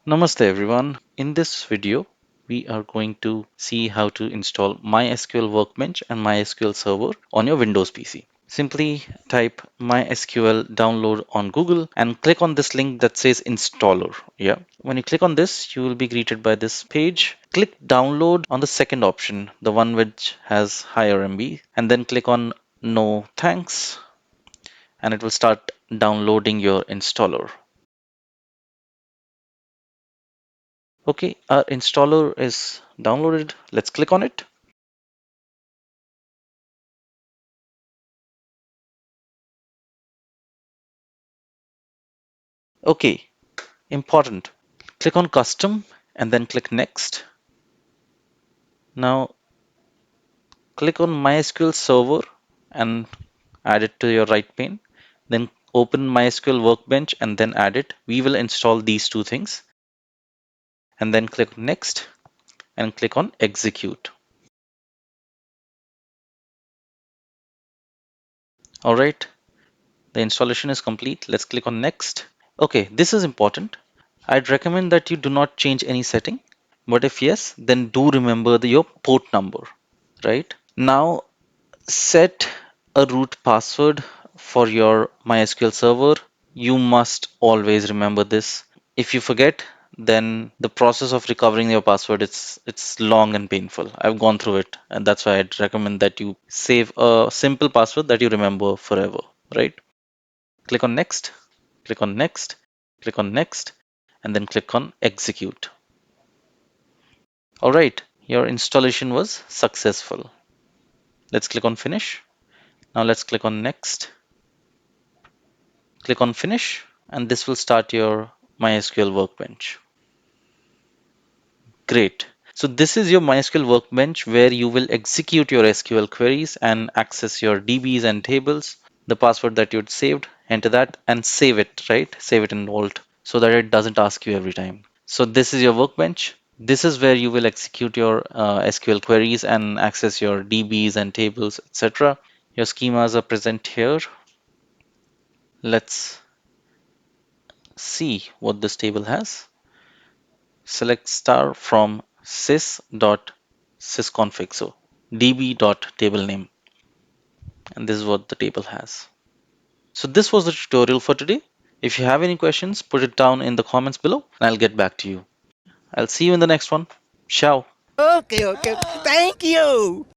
Namaste everyone. In this video, we are going to see how to install MySQL Workbench and MySQL Server on your Windows PC. Simply type MySQL download on Google and click on this link that says installer. Yeah. When you click on this, you will be greeted by this page. Click download on the second option, the one which has higher MB, and then click on no thanks, and it will start downloading your installer. Okay, our installer is downloaded. Let's click on it. Okay, important. Click on custom and then click next. Now click on MySQL server and add it to your right pane. Then open MySQL Workbench and then add it. We will install these two things and then click next and click on execute. All right, the installation is complete. Let's click on next. Okay, this is important. I'd recommend that you do not change any setting, but if yes, then do remember your port number, right? Now set a root password for your MySQL server. You must always remember this. If you forget, then the process of recovering your password it's long and painful. I've gone through it, and that's why I'd recommend that you save a simple password that you remember forever, right? Click on next, click on next, click on next, and then click on execute. All right, your installation was successful. Let's click on finish. Now let's click on next, click on finish, and this will start your MySQL Workbench. Great. So this is your MySQL Workbench where you will execute your SQL queries and access your DBs and tables. The password that you'd saved, enter that and save it, right? Save it in Vault so that it doesn't ask you every time. So this is your workbench. This is where you will execute your SQL queries and access your DBs and tables, etc. Your schemas are present here. Let's see what this table has. Select star from sys.sysconfig. So db.table name. And this is what the table has. So this was the tutorial for today. If you have any questions, put it down in the comments below and I'll get back to you. I'll see you in the next one. Ciao. Okay, okay. Thank you.